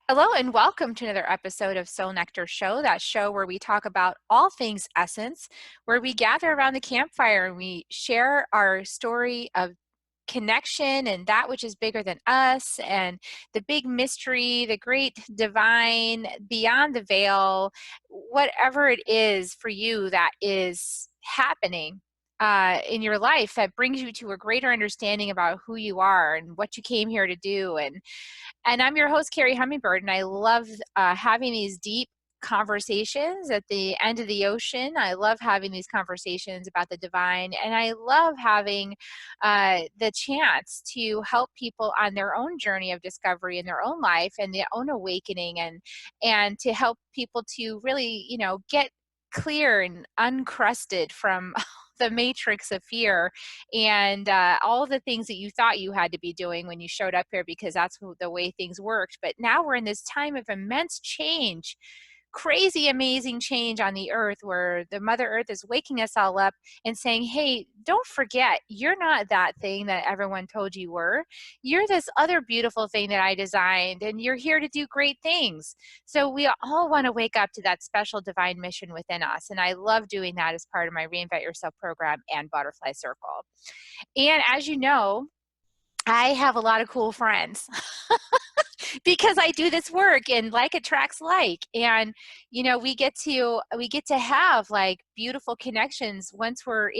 Hello and welcome to another episode of Soul Nectar Show, that show where we talk about all things essence, where we gather around the campfire and we share our story of connection and that which is bigger than us and the big mystery, the great divine, beyond the veil, whatever it is for you that is happening in your life that brings you to a greater understanding about who you are and what you came here to do. And I'm your host, Kerri Hummingbird, and I love having these deep conversations at the end of the ocean. I love having these conversations about the divine, and I love having the chance to help people on their own journey of discovery in their own life and their own awakening, and to help people to really, get clear and uncrusted from the matrix of fear and all the things that you thought you had to be doing when you showed up here because that's the way things worked. But now we're in this time of immense change, crazy, amazing change on the earth, where the Mother Earth is waking us all up and saying, hey, don't forget, you're not that thing that everyone told you were. You're this other beautiful thing that I designed, and you're here to do great things. So we all want to wake up to that special divine mission within us. And I love doing that as part of my Reinvent Yourself program and Butterfly Circle. And as you know, I have a lot of cool friends because I do this work, and like attracts like. And we get to have like beautiful connections once we're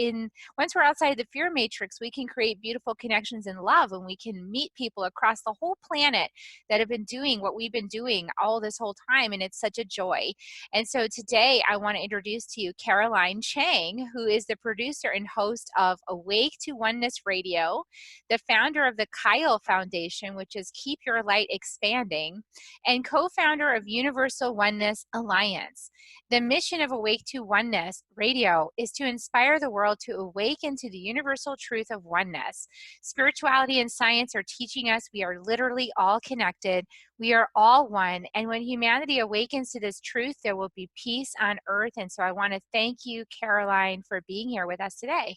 outside of the fear matrix. We can create beautiful connections in love, and we can meet people across the whole planet that have been doing what we've been doing all this whole time, and it's such a joy. And so today I want to introduce to you Chang, who is the producer and host of Awaken Oneness Radio, the founder of the Kyle Foundation, which is Keep Your Light Expanding, and co-founder of Universal Oneness Alliance. The mission of Awaken Oneness Radio is to inspire the world to awaken to the universal truth of oneness. Spirituality and science are teaching us we are literally all connected. We are all one. And when humanity awakens to this truth, there will be peace on earth. And so I want to thank you, Caroline, for being here with us today.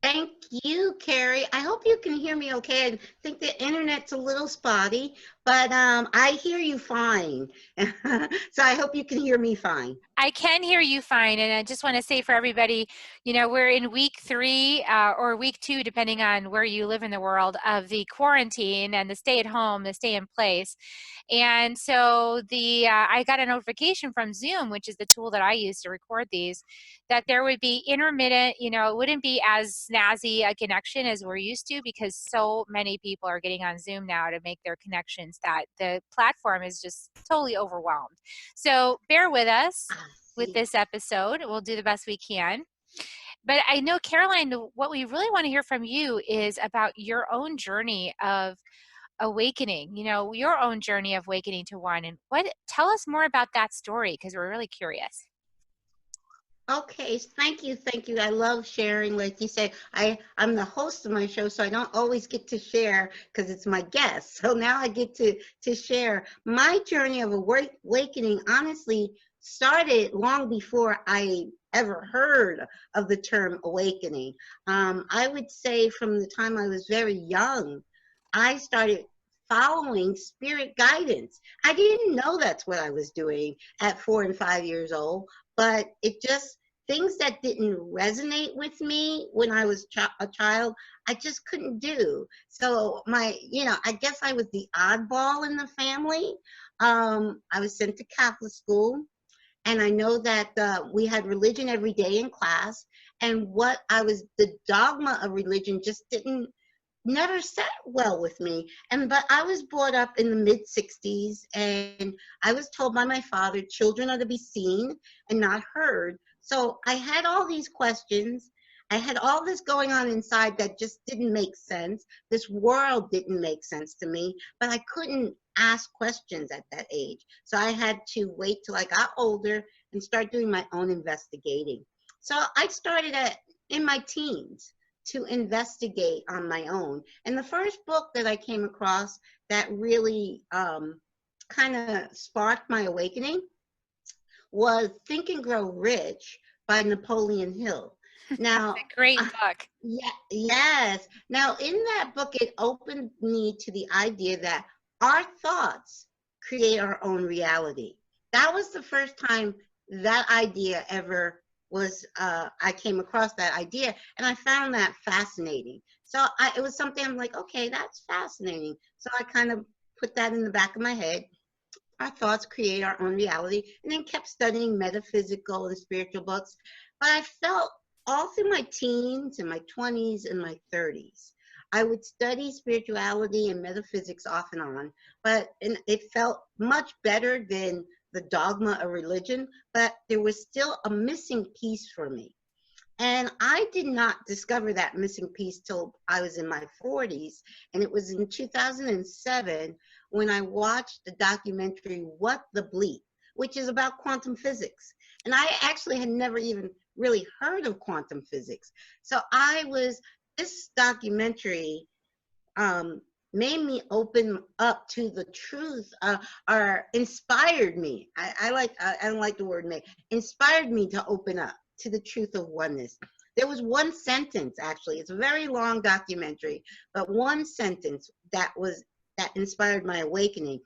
Thank you, Kerri. I hope you can hear me okay. I think the internet's a little spotty, but I hear you fine. So I hope you can hear me fine. I can hear you fine. And I just want to say for everybody, we're in week 3 or week 2, depending on where you live in the world, of the quarantine and the stay at home, the stay in place. And so I got a notification from Zoom, which is the tool that I use to record these, that there would be intermittent, it wouldn't be as snazzy a connection as we're used to, because so many people are getting on Zoom now to make their connections that the platform is just totally overwhelmed. So bear with us with this episode. We'll do the best we can. But I know, Caroline, what we really want to hear from you is about your own journey of awakening, your own journey of awakening to one. And tell us more about that story, because we're really curious. Okay, thank you. I love sharing. Like you say, I'm the host of my show, so I don't always get to share because it's my guest. So now I get to share. My journey of awakening honestly started long before I ever heard of the term awakening. I would say from the time I was very young, I started following spirit guidance. I didn't know that's what I was doing at 4 and 5 years old, but it just, things that didn't resonate with me when I was a child, I just couldn't do. So I guess I was the oddball in the family. I was sent to Catholic school, and I know that we had religion every day in class, and the dogma of religion just never sat well with me. But I was brought up in the mid-60s, and I was told by my father, children are to be seen and not heard. So I had all these questions. I had all this going on inside that just didn't make sense. This world didn't make sense to me, but I couldn't ask questions at that age. So I had to wait till I got older and start doing my own investigating. So I started in my teens to investigate on my own. And the first book that I came across that really kind of sparked my awakening was Think and Grow Rich by Napoleon Hill. Now, It's a great book. Yes. Now, in that book, it opened me to the idea that our thoughts create our own reality. That was the first time that idea ever was, I came across that idea, and I found that fascinating. So it was something I'm like, okay, that's fascinating. So I kind of put that in the back of my head. Our thoughts create our own reality, and then kept studying metaphysical and spiritual books. But I felt all through my teens and my 20s and my 30s, I would study spirituality and metaphysics off and on, and it felt much better than the dogma of religion, but there was still a missing piece for me. And I did not discover that missing piece till I was in my 40s. And it was in 2007 when I watched the documentary, What the Bleep, which is about quantum physics. And I actually had never even really heard of quantum physics. So this documentary made me open up to the truth, or inspired me. I don't like the word make, inspired me to open up to the truth of oneness. There was one sentence, actually, it's a very long documentary, but one sentence that inspired my awakening.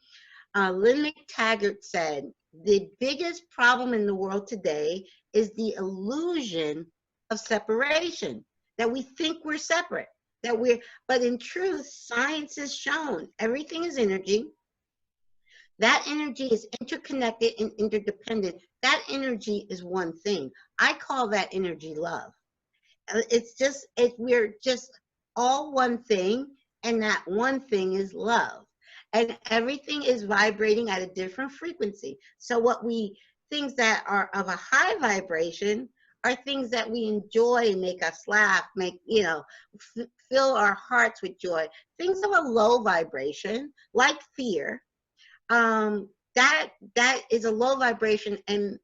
Lynn McTaggart said, the biggest problem in the world today is the illusion of separation, that we think we're separate, but in truth, science has shown everything is energy. That energy is interconnected and interdependent. That energy is one thing. I call that energy love. We're just all one thing, and that one thing is love. And everything is vibrating at a different frequency. So things that are of a high vibration are things that we enjoy and make us laugh, fill our hearts with joy. Things of a low vibration, like fear, that is a low vibration and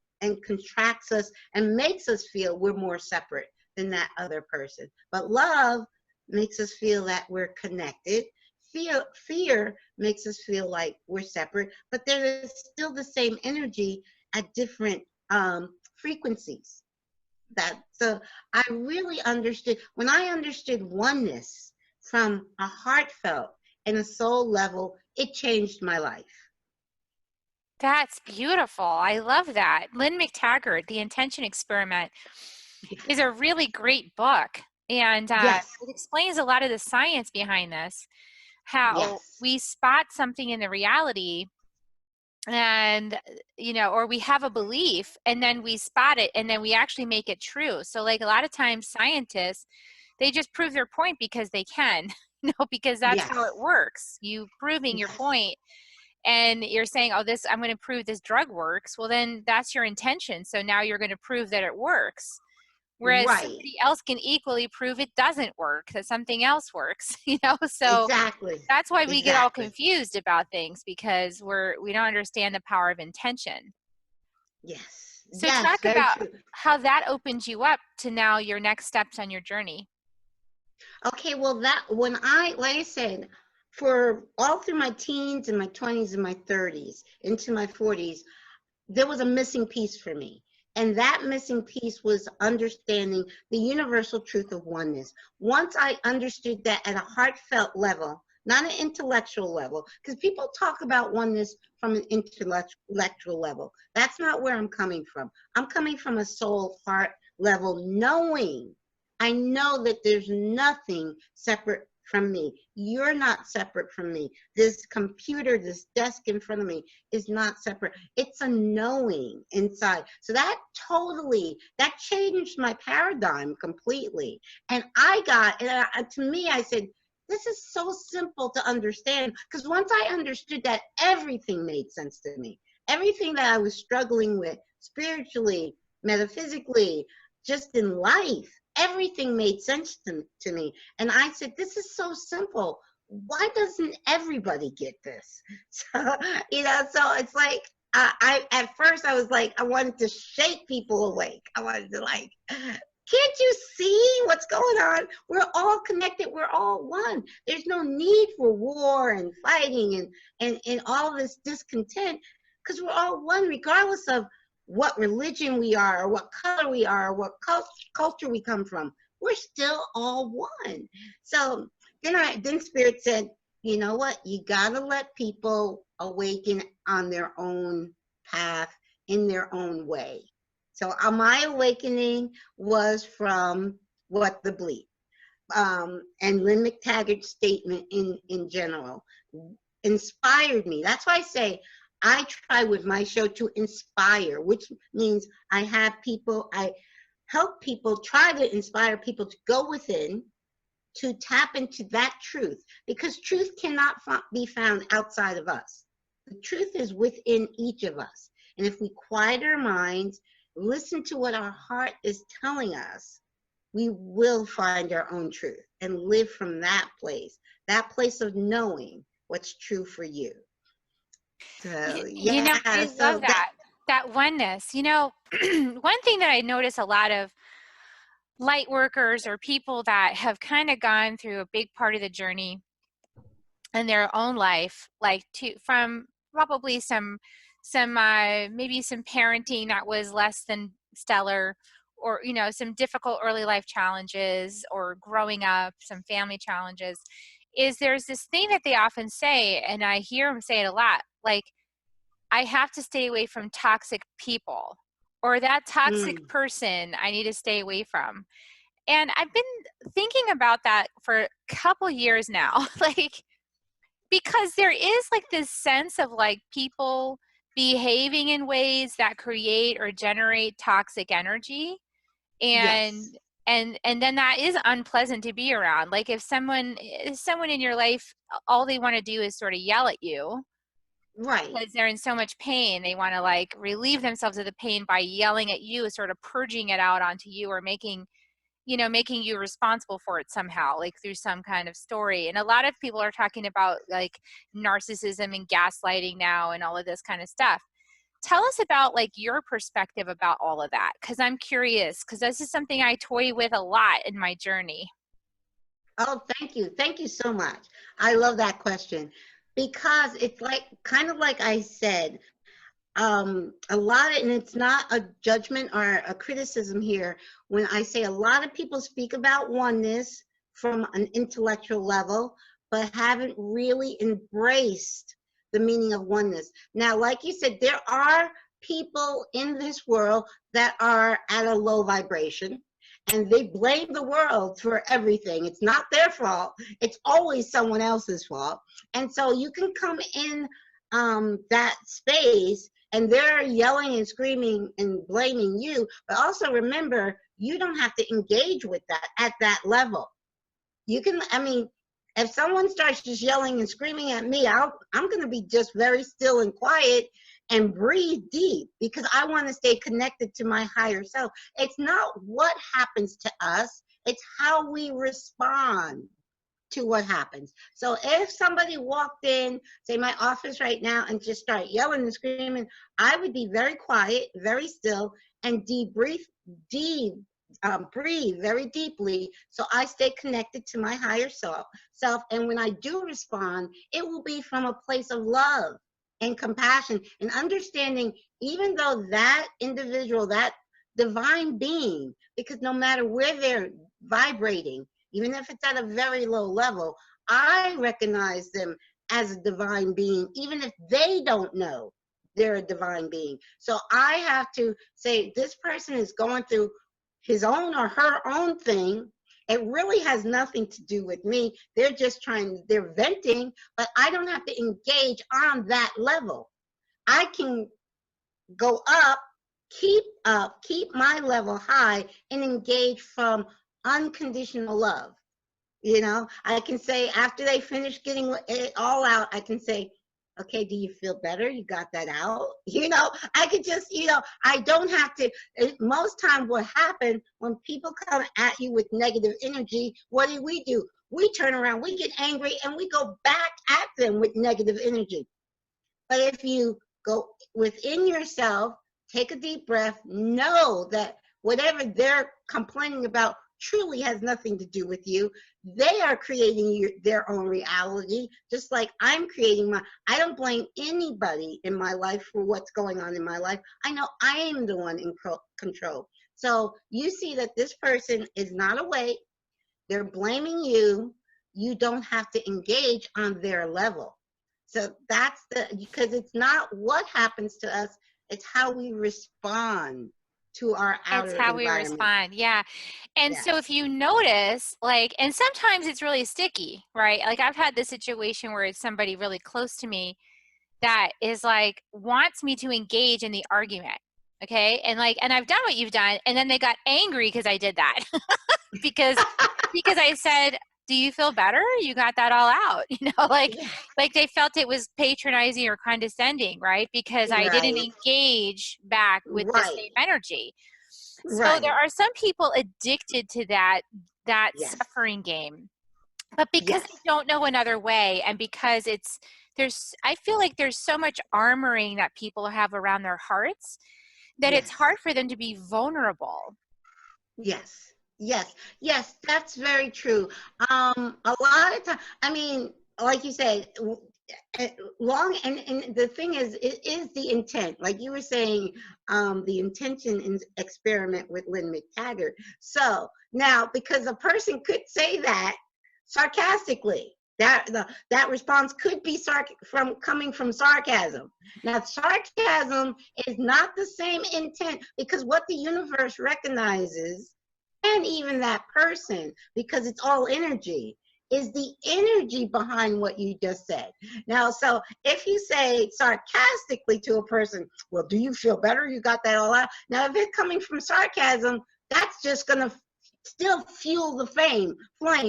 contracts us and makes us feel we're more separate than that other person. But love makes us feel that we're connected. Fear makes us feel like we're separate, but there is still the same energy at different frequencies. So I really understood, when I understood oneness from a heartfelt and a soul level, it changed my life. That's beautiful. I love that. Lynn McTaggart, The Intention Experiment, is a really great book. And Yes. it explains a lot of the science behind this, how Yes. we spot something in the reality and, or we have a belief and then we spot it and then we actually make it true. So like a lot of times scientists, they just prove their point because they can, because that's how it works. You proving your point. And you're saying, oh, I'm going to prove this drug works. Well, then that's your intention. So now you're going to prove that it works. Whereas somebody else can equally prove it doesn't work, that something else works, So exactly. That's why we get all confused about things, because we don't understand the power of intention. Yes. So talk about how that opens you up to now your next steps on your journey. Okay, well, like I said, for all through my teens and my 20s and my 30s into my 40s, there was a missing piece for me. And that missing piece was understanding the universal truth of oneness. Once I understood that at a heartfelt level, not an intellectual level, because people talk about oneness from an intellectual level. That's not where I'm coming from. I'm coming from a soul heart level, knowing, I know that there's nothing separate from me. You're not separate from me. This computer, this desk in front of me is not separate. It's a knowing inside. So that changed my paradigm completely. And to me, I said, this is so simple to understand, because once I understood that, everything made sense to me. Everything that I was struggling with spiritually, metaphysically, just in life, everything made sense to me. And I said, this is so simple. Why doesn't everybody get this? So it's like, at first I was like, I wanted to shake people awake. I wanted to can't you see what's going on? We're all connected. We're all one. There's no need for war and fighting and all this discontent, because we're all one, regardless of what religion we are, or what color we are, or what culture we come from. We're still all one. So then Spirit said, you know what? You gotta let people awaken on their own path in their own way. So my awakening was from What the Bleep, and Lynn McTaggart's statement in general inspired me. That's why I say I try with my show to inspire, which means I help people, try to inspire people to go within, to tap into that truth, because truth cannot be found outside of us. The truth is within each of us. And if we quiet our minds, listen to what our heart is telling us, we will find our own truth and live from that place of knowing what's true for you. So, yeah, I love so that, that oneness. One thing that I notice a lot of light workers or people that have kind of gone through a big part of the journey in their own life, like from probably some maybe some parenting that was less than stellar, or some difficult early life challenges, or growing up, some family challenges, is there's this thing that they often say, and I hear them say it a lot, like, I have to stay away from toxic people, or that toxic mm, person I need to stay away from. And I've been thinking about that for a couple years now, like, because there is like this sense of like people behaving in ways that create or generate toxic energy. yes, And then that is unpleasant to be around. Like if someone in your life, all they want to do is sort of yell at you right. because they're in so much pain. They want to like relieve themselves of the pain by yelling at you, sort of purging it out onto you, or making you responsible for it somehow, like through some kind of story. And a lot of people are talking about like narcissism and gaslighting now and all of this kind of stuff. Tell us about like your perspective about all of that, because I'm curious, because this is something I toy with a lot in my journey. Oh, thank you. Thank you so much. I love that question, because it's like, kind of like I said, a lot, and it's not a judgment or a criticism here, when I say a lot of people speak about oneness from an intellectual level, but haven't really embraced the meaning of oneness. Now, like you said, there are people in this world that are at a low vibration, and they blame the world for everything. It's not their fault. It's always someone else's fault. And so you can come in that space, and they're yelling and screaming and blaming you, but also remember, you don't have to engage with that at that level. You can, I mean, if someone starts just yelling and screaming at me, I'm going to be just very still and quiet and breathe deep, because I want to stay connected to my higher self. It's not what happens to us, it's how we respond to what happens. So if somebody walked in, say my office right now, and just start yelling and screaming, I would be very quiet, very still, and breathe very deeply, so I stay connected to my higher self. And when I do respond, it will be from a place of love and compassion and understanding, even though that individual, that divine being, because no matter where they're vibrating, even if it's at a very low level, I recognize them as a divine being, even if they don't know they're a divine being. So I have to say, this person is going through his own or her own thing. It really has nothing to do with me. They're just they're venting, but I don't have to engage on that level. I can go keep my level high, and engage from unconditional love. I can say, after they finish getting it all out, I can say, okay, do you feel better? You got that out? I could just, I don't have to. Most time what happens when people come at you with negative energy, what do? We turn around, we get angry, and we go back at them with negative energy. But if you go within yourself, take a deep breath, know that whatever they're complaining about truly has nothing to do with you. They are creating their own reality, just like I'm creating mine. I don't blame anybody in my life for what's going on in my life. I know I am the one in control. So you see that this person is not awake. They're blaming you. you don't have to engage on their level. So that's because it's not what happens to us, it's how we respond to our It's outer how we environment. respond. Yeah. And so if Yes. you notice, like, and sometimes it's really sticky, right? Like I've had this situation where it's somebody really close to me that is like, wants me to engage in the argument. Okay. And like, and I've done what you've done. And then they got angry because I did that. because I said, do you feel better? You got that all out, Yeah. like they felt it was patronizing or condescending, right? Because I didn't Right. engage back with the Right. same energy. So there Right. are some people addicted to that Yes. suffering game, but because Yes. they don't know another way, and because I feel like there's so much armoring that people have around their hearts that it's Yes. hard for them to be vulnerable. Yes. Yes. Yes. That's very true. A lot of time, I mean, like you said, long and the thing is, it is the intent. Like you were saying, the intention in experiment with Lynn McTaggart. So now, because a person could say that sarcastically, that response could be coming from sarcasm. Now, sarcasm is not the same intent, because what the universe recognizes, and even that person, because it's all energy, is the energy behind what you just said. Now, so if you say sarcastically to a person, well, do you feel better? You got that all out. Now, if it's coming from sarcasm, that's just going to still fuel the flame.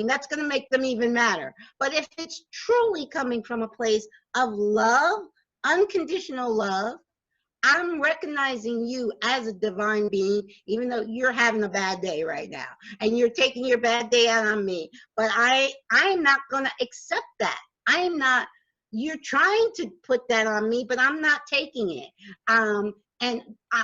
That's going to make them even madder. But if it's truly coming from a place of love, unconditional love, I'm recognizing you as a divine being, even though you're having a bad day right now and you're taking your bad day out on me. But I'm not going to accept that. I'm not, you're trying to put that on me, but I'm not taking it. And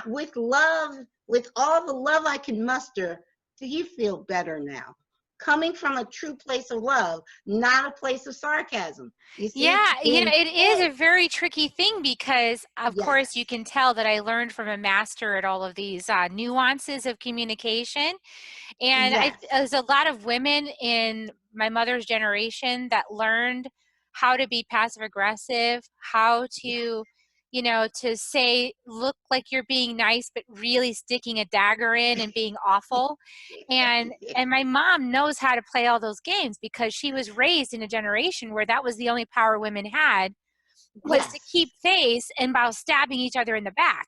with love, with all the love I can muster, do you feel better now? Coming from a true place of love, not a place of sarcasm. You see, Yeah, the it is intent, a very tricky thing because, of course, you yes, can tell that I learned from a master at all of these nuances of communication. And yes, there's a lot of women in my mother's generation that learned how to be passive aggressive, how yes. to, to say, look like you're being nice, but really sticking a dagger in and being awful. And my mom knows how to play all those games because she was raised in a generation where that was the only power women had, was to Yes, keep face and by stabbing each other in the back.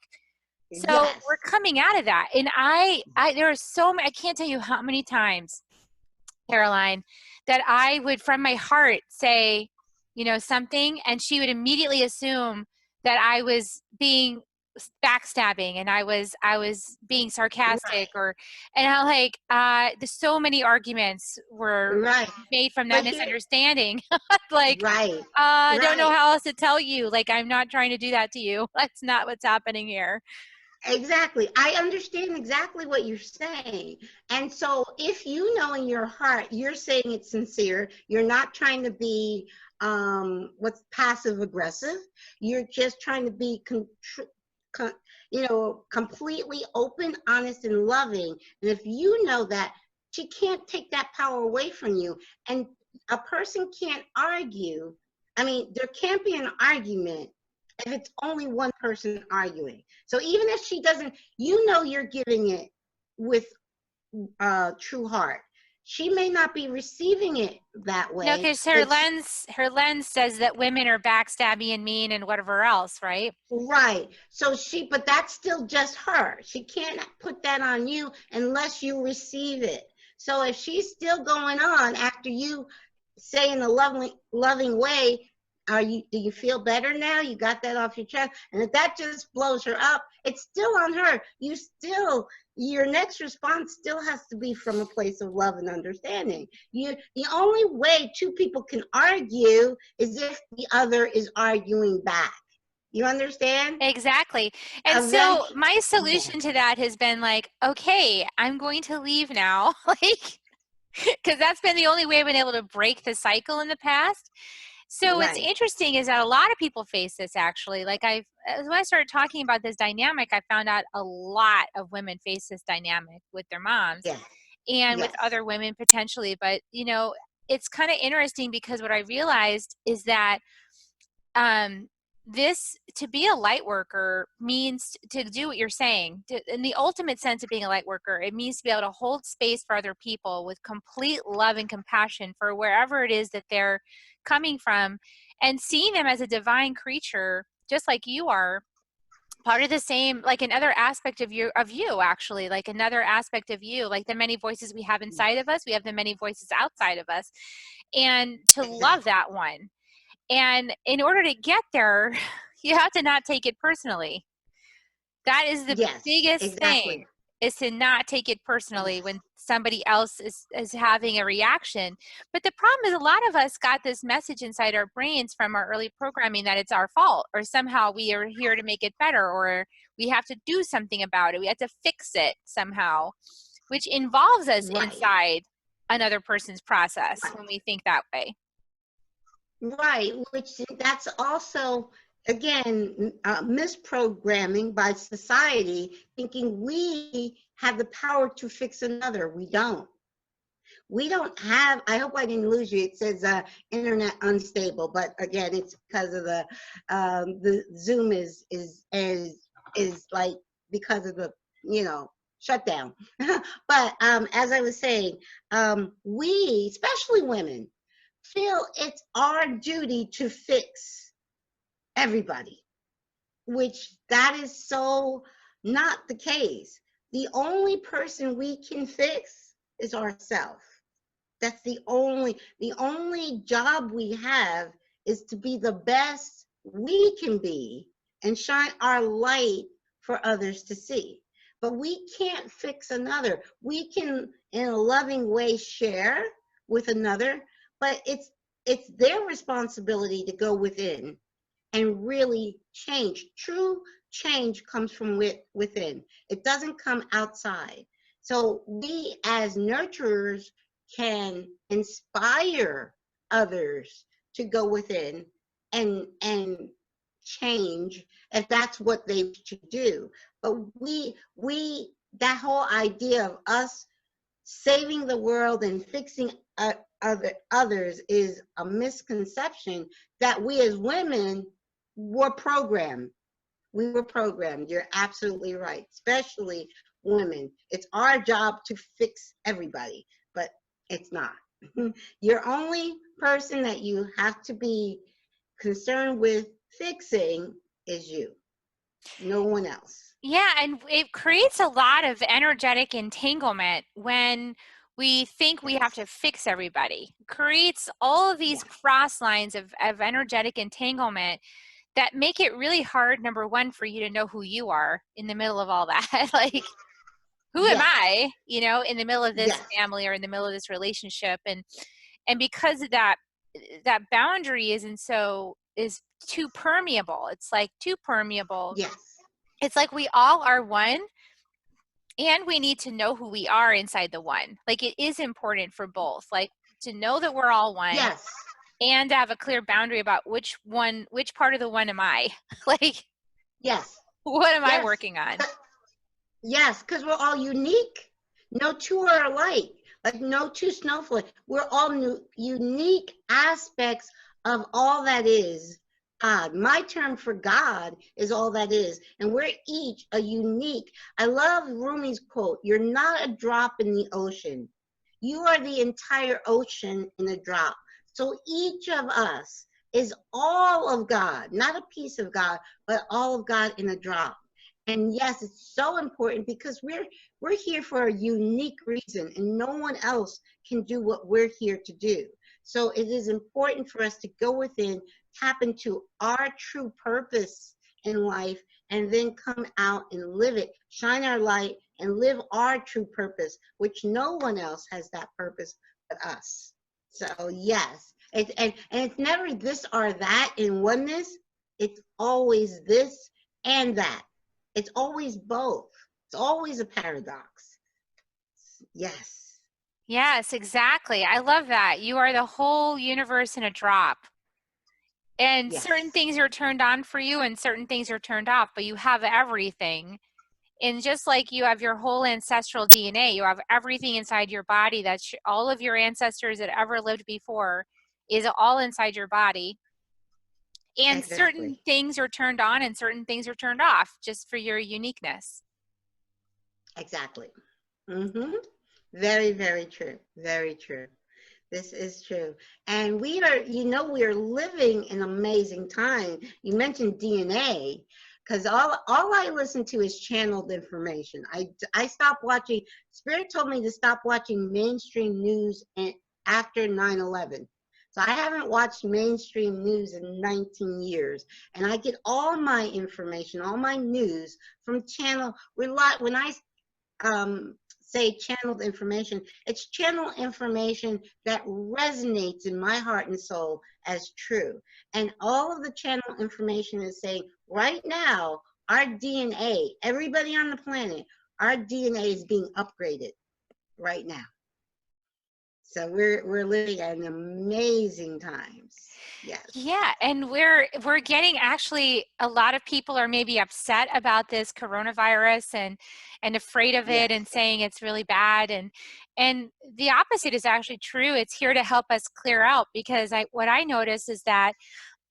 So yes, we're coming out of that. And there are so many, I can't tell you how many times, Caroline, that I would from my heart say, something, and she would immediately assume that I was being backstabbing and I was being sarcastic, right, and I there's so many arguments were right. made from that But here, misunderstanding. Like, right, I don't know right. how else to tell you. Like, I'm not trying to do that to you. That's not what's happening here. Exactly. I understand exactly what you're saying. And so if you know in your heart, you're saying it's sincere, you're not trying to be what's passive aggressive. You're just trying to be con- completely open, honest, and loving. And if you know that, she can't take that power away from you. And a person can't argue. I mean, there can't be an argument if it's only one person arguing. So even if she doesn't, you're giving it with true heart. She may not be receiving it that No, way, because her but lens says that women are backstabby and mean and whatever else, right? right. So but that's still just her. She can't put that on you unless you receive it. So if she's still going on after you say in a loving way, do you feel better now? You got that off your chest? And if that just blows her up, it's still on her. Your next response still has to be from a place of love and understanding. The only way two people can argue is if the other is arguing back. You understand? Exactly. And so Eventually, my yeah, solution to that has been like, okay, I'm going to leave now. Like, because that's been the only way I've been able to break the cycle in the past. So what's right. interesting is that a lot of people face this actually. Like, when I started talking about this dynamic, I found out a lot of women face this dynamic with their moms Yes, and with yes, other women potentially. But, it's kind of interesting because what I realized is that this, to be a light worker means to do what you're saying. In the ultimate sense of being a light worker, it means to be able to hold space for other people with complete love and compassion for wherever it is that they're coming from, and seeing them as a divine creature, just like you are, part of the same, like another aspect of you actually, like another aspect of you, like the many voices we have inside of us, we have the many voices outside of us, and to love Exactly. that one. And in order to get there, you have to not take it personally. That is the Yes, biggest exactly. thing, is to not take it personally when Yes. somebody else is having a reaction. But the problem is, a lot of us got this message inside our brains from our early programming that it's our fault, or somehow we are here to make it better, or we have to do something about it. We have to fix it somehow, which involves us Right. inside another person's process Right. when we think that way. Right, which that's also, again, misprogramming by society, thinking we have the power to fix another. We don't. We don't have. I hope I didn't lose you. It says internet unstable, but again, it's because of the Zoom is like, because of the, shutdown. But as I was saying, we, especially women, feel it's our duty to fix everybody, which that is so not the case. The only person we can fix is ourselves. That's the only job we have, is to be the best we can be and shine our light for others to see. But we can't fix another. We can, in a loving way, share with another, but it's their responsibility to go within and really change. True change comes from within. It doesn't come outside. So we as nurturers can inspire others to go within and change if that's what they should do. But we that whole idea of us saving the world and fixing others is a misconception that we as women were programmed. We were programmed. You're absolutely right, especially women. It's our job to fix everybody, but it's not. Your only person that you have to be concerned with fixing is you, no one else. Yeah, and it creates a lot of energetic entanglement when we think we have to Yes. fix everybody. It creates all of these Yeah. cross lines of energetic entanglement that make it really hard, number one, for you to know who you are in the middle of all that. Like, who am Yes. I, in the middle of this Yes. family or in the middle of this relationship? And because of that, that boundary is too permeable. It's like too permeable. Yes. It's like we all are one, and we need to know who we are inside the one. Like, it is important for both, like, to know that we're all one, Yes. and to have a clear boundary about which part of the one am I. Like, Yes. what am I Yes. working on? Yes, because we're all unique. No two are alike. Like no two snowflakes. We're all unique aspects of all that is God. My term for God is all that is. And we're each a unique. I love Rumi's quote, "You're not a drop in the ocean. You are the entire ocean in a drop." So each of us is all of God, not a piece of God, but all of God in a drop. And yes, it's so important because we're here for a unique reason, and no one else can do what we're here to do. So it is important for us to go within, tap into our true purpose in life, and then come out and live it, shine our light and live our true purpose, which no one else has that purpose but us. So yes, and it's never this or that in oneness. It's always this and that. It's always both. It's always a paradox. Yes. Yes, exactly. I love that. You are the whole universe in a drop. And certain Yes. things are turned on for you and certain things are turned off, but you have everything. And just like you have your whole ancestral DNA, you have everything inside your body. That's all of your ancestors that ever lived before is all inside your body. And certain Exactly. things are turned on and certain things are turned off just for your uniqueness. Exactly. Mm-hmm. Very, very true. Very true. This is true. And we are, we are living in amazing time. You mentioned DNA, because all I listen to is channeled information. I stopped watching, Spirit told me to stop watching mainstream news after 9/11. So I haven't watched mainstream news in 19 years. And I get all my information, all my news from when I say channeled information, it's channel information that resonates in my heart and soul as true. And all of the channel information is saying right now, our DNA, everybody on the planet, our DNA is being upgraded right now. So we're living in amazing times. Yes. Yeah, and we're getting, actually a lot of people are maybe upset about this coronavirus and afraid of it Yes. and saying it's really bad, and the opposite is actually true. It's here to help us clear out, because what I notice is that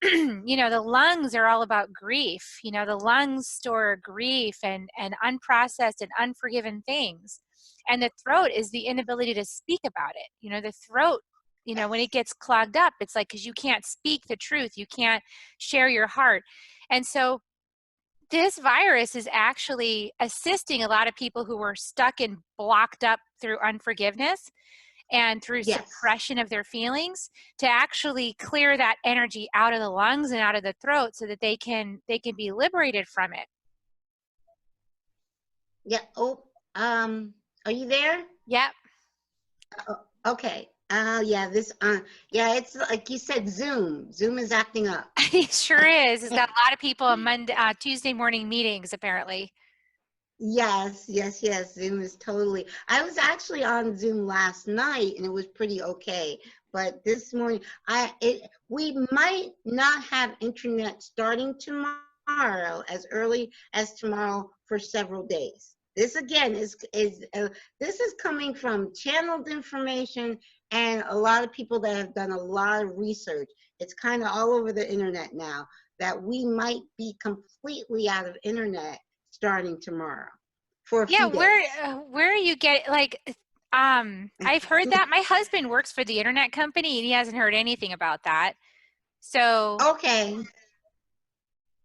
the lungs are all about grief. The lungs store grief and unprocessed and unforgiven things. And the throat is the inability to speak about it. The throat, when it gets clogged up, it's like, because you can't speak the truth, you can't share your heart. And so this virus is actually assisting a lot of people who were stuck and blocked up through unforgiveness and through Yes. suppression of their feelings, to actually clear that energy out of the lungs and out of the throat, so that they can be liberated from it. Yeah. Oh, are you there? Yep. Okay. Yeah, yeah, it's like you said, Zoom. Zoom is acting up. It sure is. It's got a lot of people on Tuesday morning meetings, apparently. Yes, yes, yes. Zoom is totally. I was actually on Zoom last night and it was pretty okay. But this morning, we might not have internet starting tomorrow, as early as tomorrow, for several days. This again this is coming from channeled information and a lot of people that have done a lot of research. It's kind of all over the internet now that we might be completely out of internet starting tomorrow for a Yeah, few days. where are you get, like, I've heard that. My husband works for the internet company and he hasn't heard anything about that. So, Okay.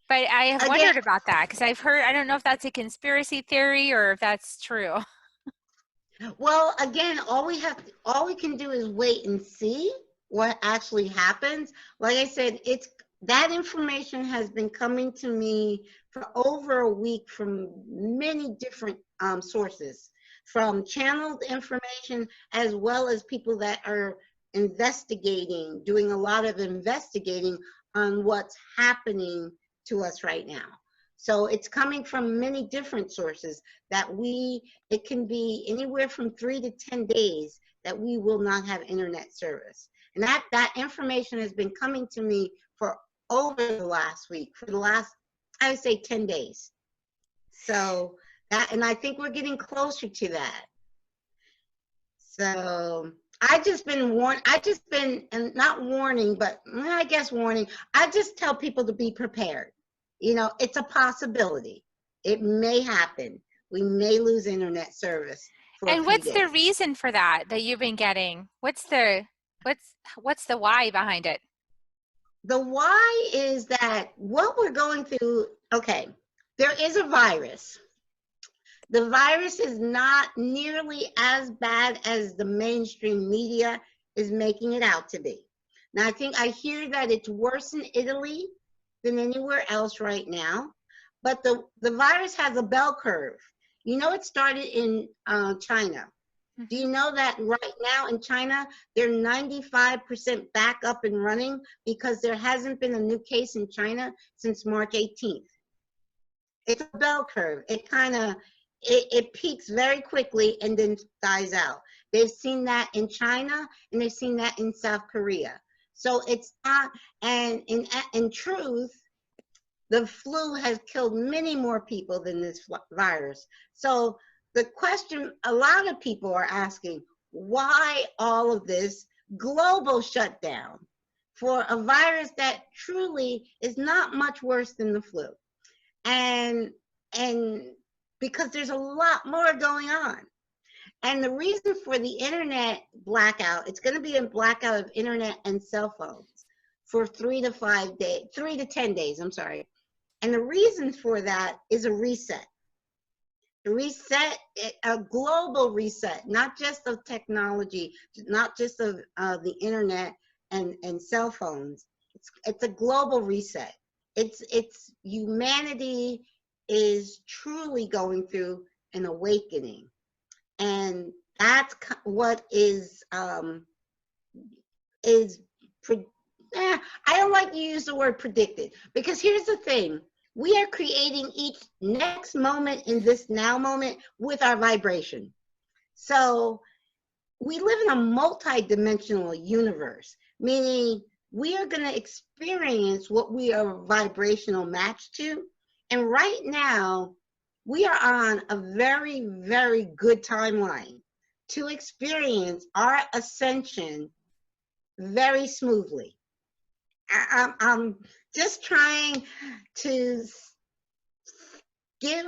but I have Again, wondered about that, because I don't know if that's a conspiracy theory or if that's true. well, again, all we can do is wait and see what actually happens. Like I said, that information has been coming to me for over a week from many different sources, from channeled information as well as people that are investigating, doing a lot of investigating on what's happening to us right now. So it's coming from many different sources it can be anywhere from 3 to 10 days that we will not have internet service. And that information has been coming to me for over the last week, for the last, I would say, 10 days. So and I think we're getting closer to that. So I just been, and not warning, but I guess warning. I just tell people to be prepared. It's a possibility. It may happen. We may lose internet service for a And few what's the days. reason for that you've been getting? What's the why behind it? The why is that what we're going through, okay, there is a virus. The virus is not nearly as bad as the mainstream media is making it out to be. Now, I hear that it's worse in Italy than anywhere else right now, but the virus has a bell curve. It started in China. Do you know that right now in China, they're 95% back up and running because there hasn't been a new case in China since March 18th. It's a bell curve. It peaks very quickly and then dies out. They've seen that in China and they've seen that in South Korea. So it's not, and in truth, the flu has killed many more people than this virus. So the question a lot of people are asking, why all of this global shutdown for a virus that truly is not much worse than the flu? And because there's a lot more going on. And the reason for the internet blackout, it's going to be a blackout of internet and cell phones for 3 to 5 days, 3 to 10 days, I'm sorry. And the reason for that is a reset. A reset, a global reset, not just of technology, not just of the internet and cell phones. It's a global reset. It's humanity is truly going through an awakening. And that's what I don't like to use the word predicted, because here's the thing. We are creating each next moment in this now moment with our vibration. So we live in a multi-dimensional universe, meaning we are going to experience what we are vibrational matched to. And right now, we are on a very, very good timeline to experience our ascension very smoothly. I'm just trying to give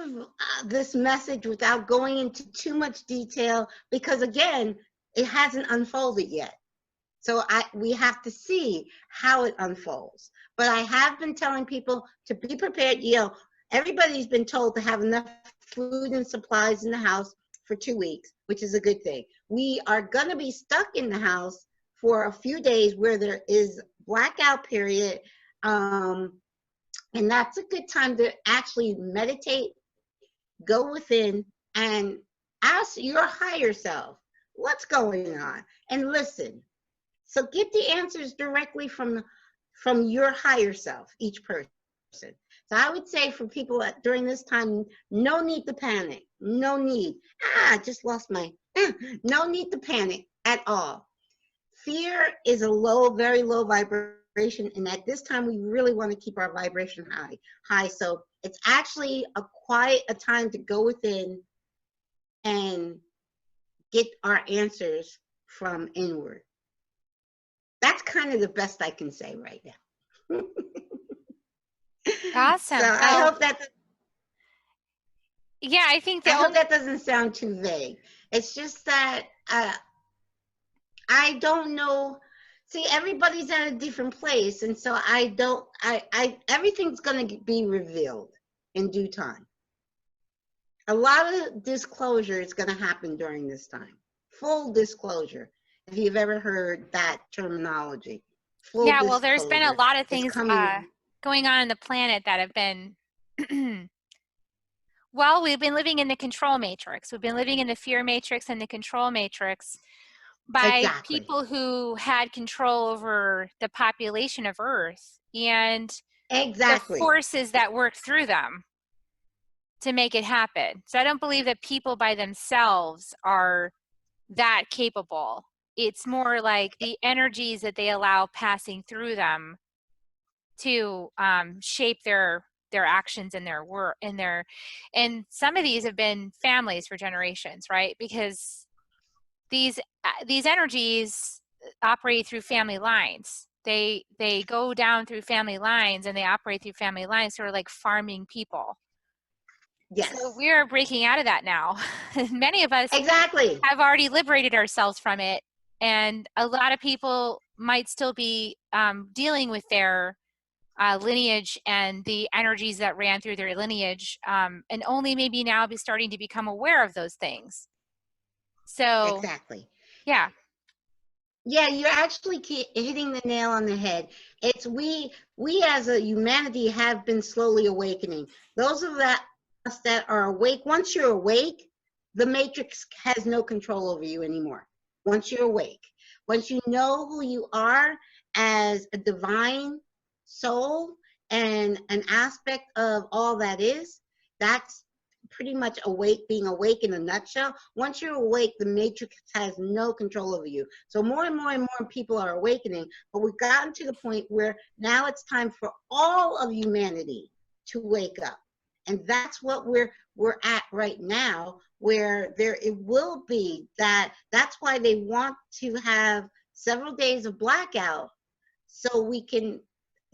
this message without going into too much detail, because again, it hasn't unfolded yet. So we have to see how it unfolds. But I have been telling people to be prepared. You know, everybody's been told to have enough food and supplies in the house for 2 weeks, which is a good thing. We are going to be stuck in the house for a few days where there is blackout period. And that's a good time to actually meditate, go within, and ask your higher self, what's going on? And listen. So get the answers directly from your higher self, each person. So I would say for people that during this time, no need to panic. No need. I just lost my, no need to panic at all. Fear is a low, very low vibration. And at this time, we really want to keep our vibration high. So it's actually a time to go within and get our answers from inward. That's kind of the best I can say right now. Awesome. So I hope that. Yeah, I think I hope that doesn't sound too vague. It's just that I don't know. See, everybody's at a different place, and so everything's going to be revealed in due time. A lot of disclosure is going to happen during this time. Full disclosure. If you've ever heard that terminology. Yeah, well, there's been a lot of things going on the planet that have been, well, we've been living in the control matrix. We've been living in the fear matrix and the control matrix by people who had control over the population of Earth and the forces that worked through them to make it happen. So I don't believe that people by themselves are that capable. It's more like the energies that they allow passing through them to shape their actions and their work and some of these have been families for generations, right? Because these energies operate through family lines. They go down through family lines and they operate through family lines, sort of like farming people. Yes. So we're breaking out of that now. Many of us have already liberated ourselves from it. And a lot of people might still be dealing with their lineage and the energies that ran through their lineage, and only maybe now be starting to become aware of those things. So yeah, you're actually hitting the nail on the head. It's we as a humanity have been slowly awakening. Those of us that are awake, once you're awake, the matrix has no control over you anymore. Once you're awake, once you know who you are as a divine soul and an aspect of all that is, that's pretty much being awake in a nutshell. Once you're awake, the matrix has no control over you. So more and more and more people are awakening, but we've gotten to the point where now it's time for all of humanity to wake up. And that's what we're at right now, where it will be that's why they want to have several days of blackout, so we can,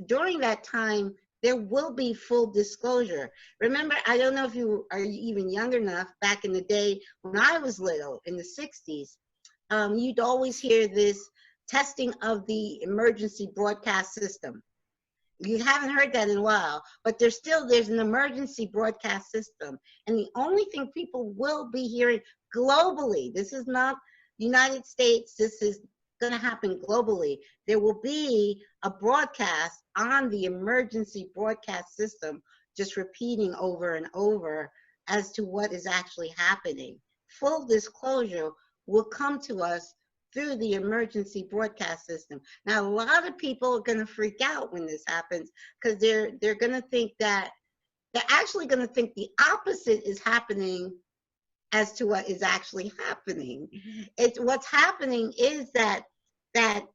during that time, there will be full disclosure. Remember, I don't know if you are even young enough, back in the day when I was little, in the 60s, you'd always hear this testing of the emergency broadcast system. You haven't heard that in a while, but there's an emergency broadcast system. And the only thing people will be hearing globally, this is not United States, this is going to happen globally. There will be a broadcast on the emergency broadcast system, just repeating over and over as to what is actually happening. Full disclosure will come to us through the emergency broadcast system. Now, a lot of people are going to freak out when this happens, because they're going to think that, they're actually going to think the opposite is happening as to what is actually happening. It's what's happening is that the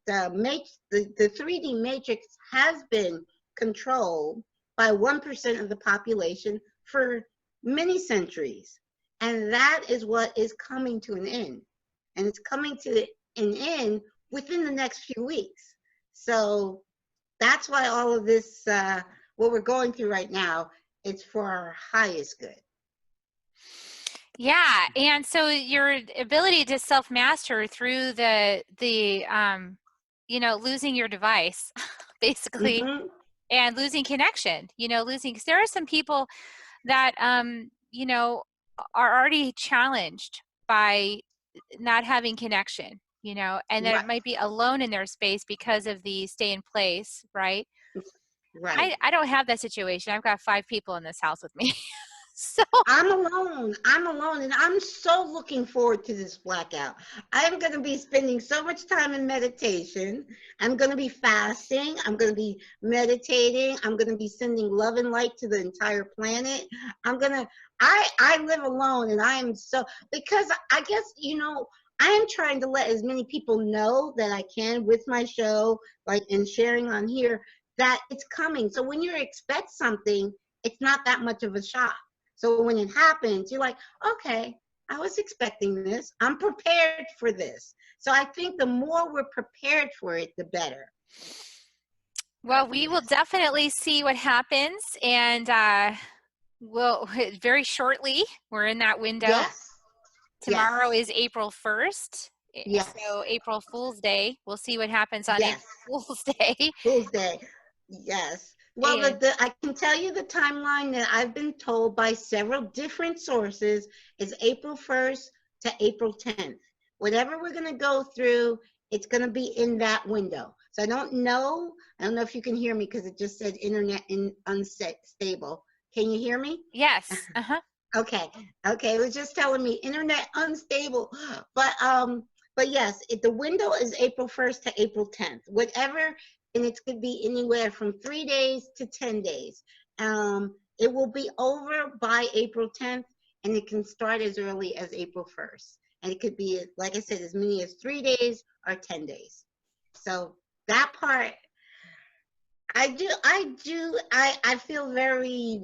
3D matrix has been controlled by 1% of the population for many centuries, and that is what is coming to an end, and it's coming to an end within the next few weeks. So that's why all of this, what we're going through right now, it's for our highest good. Yeah, and so your ability to self-master through the losing your device, basically, and losing connection, because there are some people that are already challenged by not having connection, and that Right. it might be alone in their space because of the stay in place, right? Right. I don't have that situation. I've got 5 people in this house with me. So I'm alone, and I'm so looking forward to this blackout. I'm going to be spending so much time in meditation. I'm going to be fasting. I'm going to be meditating. I'm going to be sending love and light to the entire planet. I live alone, and I am so, because I guess, I am trying to let as many people know that I can with my show, like, and sharing on here, that it's coming. So when you expect something, it's not that much of a shock. So when it happens, you're like, okay, I was expecting this. I'm prepared for this. So I think the more we're prepared for it, the better. Well, we will definitely see what happens, and we'll very shortly. We're in that window. Yes. Tomorrow is April 1st. Yes. So April Fool's Day. We'll see what happens on Yes. April Fool's Day. Fool's Day. Yes. Well, I can tell you the timeline that I've been told by several different sources is April 1st to April 10th. Whatever we're going to go through, it's going to be in that window. So I don't know if you can hear me, because it just said internet unstable. Can you hear me? Yes. Okay. It was just telling me internet unstable. But yes, the window is April 1st to April 10th. Whatever. And it could be anywhere from 3 days to 10 days. It will be over by April 10th, and it can start as early as April 1st. And it could be, like I said, as many as 3 days or 10 days. So that part, I feel very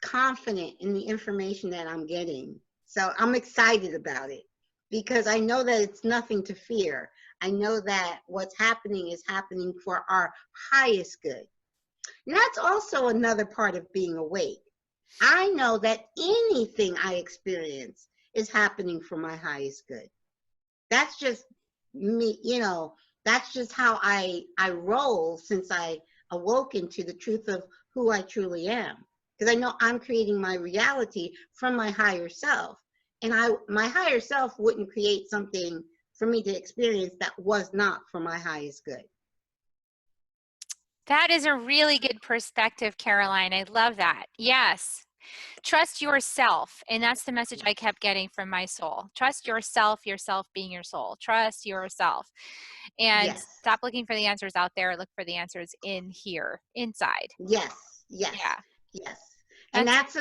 confident in the information that I'm getting. So I'm excited about it, because I know that it's nothing to fear. I know that what's happening is happening for our highest good. And that's also another part of being awake. I know that anything I experience is happening for my highest good. That's just me, that's just how I roll since I awoken to the truth of who I truly am. Because I know I'm creating my reality from my higher self. And my higher self wouldn't create something for me to experience that was not for my highest good. That is a really good perspective, Caroline. I love that. Yes. Trust yourself. And that's the message I kept getting from my soul. Trust yourself being your soul. Trust yourself. And stop looking for the answers out there. Look for the answers in here, inside. Yes. And that's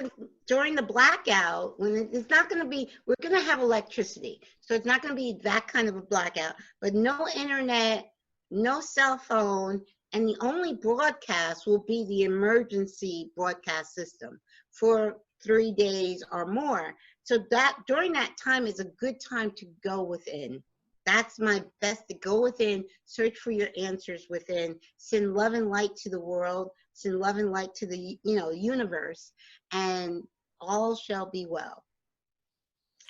during the blackout, when it's not going to be, we're going to have electricity. So it's not going to be that kind of a blackout, but no internet, no cell phone, And the only broadcast will be the emergency broadcast system for 3 days or more. So that during that time is a good time to go within. That's my best, to go within, search for your answers within, send love and light to the world, send love and light to the universe, and all shall be well.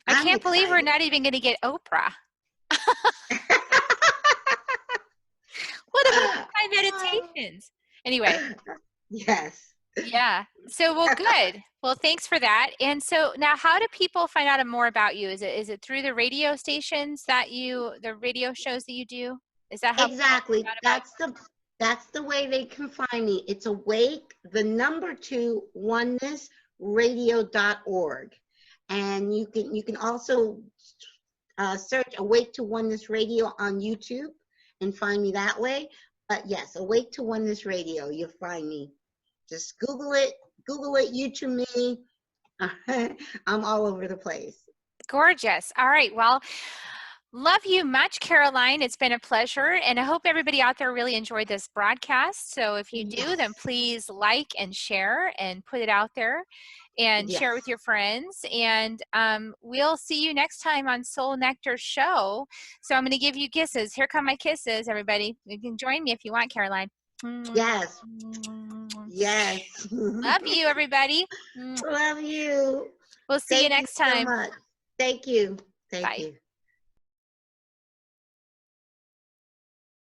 I I'm can't believe we're excited. not even going to get Oprah. What about my meditations? Anyway. Yes. Yeah. So, well, good. Well, thanks for that. And so now, how do people find out more about you? Is it through the radio stations that the radio shows that you do? Is that how people Exactly. find out about That's the way they can find me. It's awake, the number 2, onenessradio.org. And you can also search Awake to Oneness Radio on YouTube and find me that way. But yes, Awake to Oneness Radio, you'll find me. Just Google it, YouTube me. I'm all over the place. Gorgeous. All right. Well, love you much, Caroline. It's been a pleasure. And I hope everybody out there really enjoyed this broadcast. So if you do, then please like and share and put it out there and share it with your friends. And we'll see you next time on Soul Nectar Show. So I'm going to give you kisses. Here come my kisses, everybody. You can join me if you want, Caroline. Yes. Yes. Love you, everybody. Love you. We'll see you next time. So much. Thank you. Thank Bye. you.